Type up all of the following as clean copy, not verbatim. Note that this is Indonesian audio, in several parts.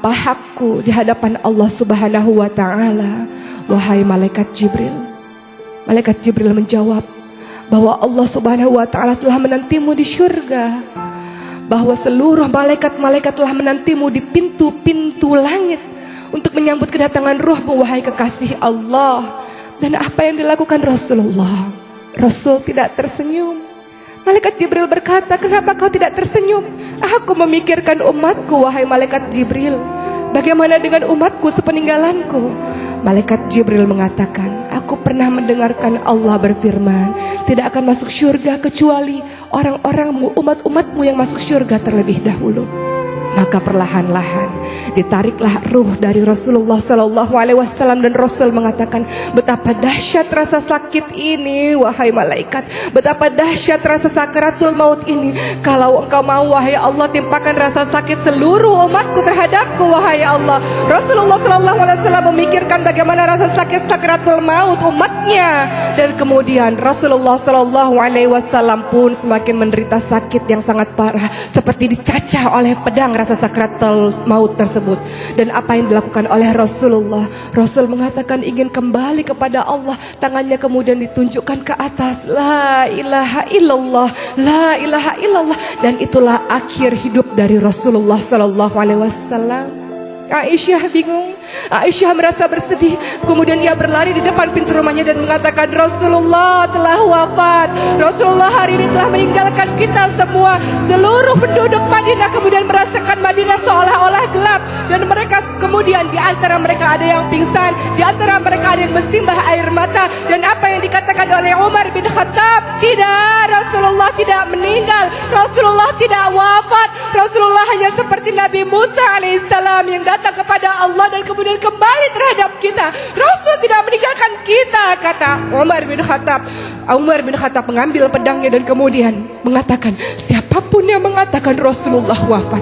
Apa hakku di hadapan Allah Subhanahu wa ta'ala? Wahai malaikat Jibril. Malaikat Jibril menjawab bahwa Allah Subhanahu wa ta'ala telah menantimu di syurga, bahwa seluruh malaikat-malaikat telah menantimu di pintu-pintu langit untuk menyambut kedatangan ruhmu, wahai kekasih Allah. Dan apa yang dilakukan Rasulullah? Rasul tidak tersenyum. Malaikat Jibril berkata, kenapa kau tidak tersenyum? Aku memikirkan umatku, wahai malaikat Jibril. Bagaimana dengan umatku sepeninggalanku? Malaikat Jibril mengatakan, aku pernah mendengarkan Allah berfirman, tidak akan masuk syurga kecuali orang-orangmu, umat-umatmu yang masuk syurga terlebih dahulu. Maka perlahan-lahan ditariklah ruh dari Rasulullah SAW, dan Rasul mengatakan, betapa dahsyat rasa sakit ini wahai malaikat, betapa dahsyat rasa sakaratul maut ini. Kalau engkau mau wahai Allah, timpakan rasa sakit seluruh umatku terhadapku wahai Allah. Rasulullah SAW memikirkan bagaimana rasa sakit sakaratul maut umatnya, dan kemudian Rasulullah SAW pun semakin menderita sakit yang sangat parah, seperti dicacah oleh pedang rasa sakratul maut tersebut. Dan apa yang dilakukan oleh Rasulullah? Rasul mengatakan ingin kembali kepada Allah. Tangannya kemudian ditunjukkan ke atas, la ilaha illallah, la ilaha illallah. Dan itulah akhir hidup dari Rasulullah SAW. Aisyah bingung, Aisyah merasa bersedih. Kemudian ia berlari di depan pintu rumahnya dan mengatakan, Rasulullah telah wafat, Rasulullah hari ini telah meninggalkan kita semua. Seluruh penduduk Madinah kemudian merasakan Madinah seolah-olah gelap, dan mereka kemudian di antara mereka ada yang pingsan, di antara mereka ada yang bersimbah air mata. Dan apa yang dikatakan oleh Umar bin Khattab, tidak, Rasulullah tidak meninggal, Rasulullah tidak wafat, Rasulullah hanya seperti Nabi Musa alaihissalam yang datang kepada Allah dan kemudian kembali terhadap kita. Rasul tidak meninggalkan kita, kata Umar bin Khattab. Umar bin Khattab mengambil pedangnya dan kemudian mengatakan, siapapun yang mengatakan Rasulullah wafat,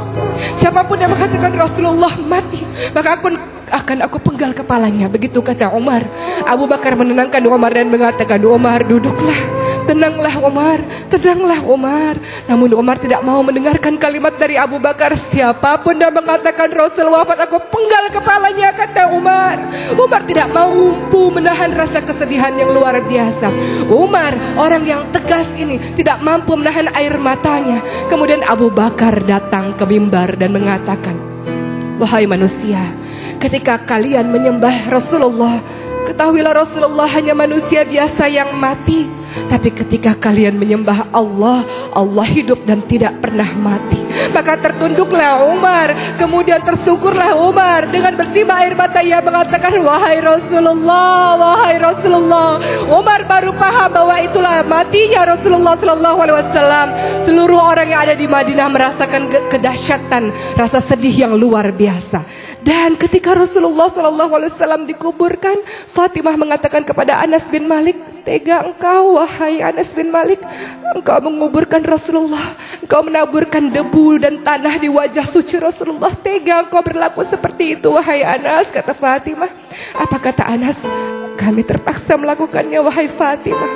siapapun yang mengatakan Rasulullah mati, maka akan aku penggal kepalanya. Begitu kata Umar. Abu Bakar menenangkan Umar dan mengatakan, Umar, duduklah, tenanglah Umar, tenanglah Umar. Namun Umar tidak mau mendengarkan kalimat dari Abu Bakar. Siapapun yang mengatakan Rasul wafat, aku penggal kepalanya, kata Umar. Umar tidak mampu menahan rasa kesedihan yang luar biasa. Umar, orang yang tegas ini, tidak mampu menahan air matanya. Kemudian Abu Bakar datang ke mimbar dan mengatakan, wahai manusia, ketika kalian menyembah Rasulullah, ketahuilah Rasulullah hanya manusia biasa yang mati. Tapi ketika kalian menyembah Allah, Allah hidup dan tidak pernah mati. Maka tertunduklah Umar, kemudian tersungkurlah Umar. Dengan bersimbah air mata ia mengatakan, wahai Rasulullah, wahai Rasulullah. Umar baru paham bahwa itulah matinya Rasulullah SAW. Seluruh orang yang ada di Madinah merasakan kedahsyatan rasa sedih yang luar biasa. Dan ketika Rasulullah SAW dikuburkan, Fatimah mengatakan kepada Anas bin Malik, tega engkau wahai Anas bin Malik, engkau menguburkan Rasulullah, engkau menaburkan debu dan tanah di wajah suci Rasulullah. Tega engkau berlaku seperti itu wahai Anas, kata Fatimah. Apa kata Anas? Kami terpaksa melakukannya wahai Fatimah.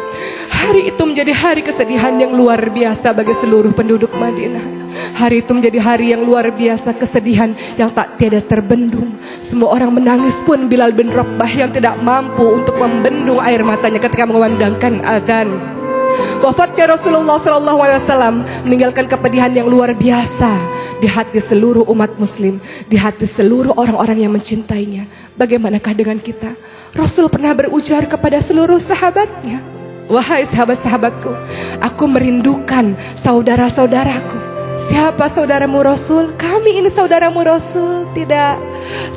Hari itu menjadi hari kesedihan yang luar biasa bagi seluruh penduduk Madinah. Hari itu menjadi hari yang luar biasa, kesedihan yang tak tiada terbendung. Semua orang menangis pun Bilal bin Rabah yang tidak mampu untuk membendung air matanya ketika mengumandangkan azan. Wafatnya Rasulullah SAW meninggalkan kepedihan yang luar biasa di hati seluruh umat muslim, di hati seluruh orang-orang yang mencintainya. Bagaimanakah dengan kita? Rasul pernah berujar kepada seluruh sahabatnya, wahai sahabat-sahabatku, aku merindukan saudara-saudaraku. Siapa saudaramu Rasul? Kami ini saudaramu Rasul. Tidak,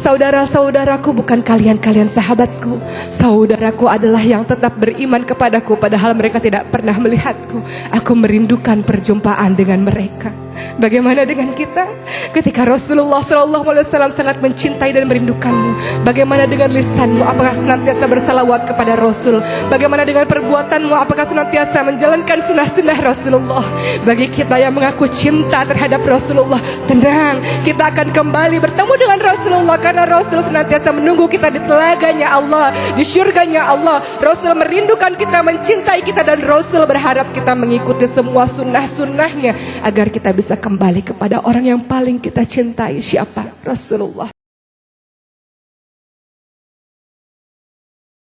saudara-saudaraku bukan kalian-kalian sahabatku. Saudaraku adalah yang tetap beriman kepadaku padahal mereka tidak pernah melihatku. Aku merindukan perjumpaan dengan mereka. Bagaimana dengan kita? Ketika Rasulullah SAW sangat mencintai dan merindukanmu, bagaimana dengan lisanmu? Apakah senantiasa bersalawat kepada Rasul? Bagaimana dengan perbuatanmu? Apakah senantiasa menjalankan sunnah-sunnah Rasulullah? Bagi kita yang mengaku cinta terhadap Rasulullah, tenang, kita akan kembali bertemu dengan Rasulullah, karena Rasul senantiasa menunggu kita di telaganya Allah, di syurganya Allah. Rasul merindukan kita, mencintai kita, dan Rasul berharap kita mengikuti semua sunnah-sunnahnya agar kita bisa kembali kepada orang yang paling kita cintai. Siapa? Rasulullah.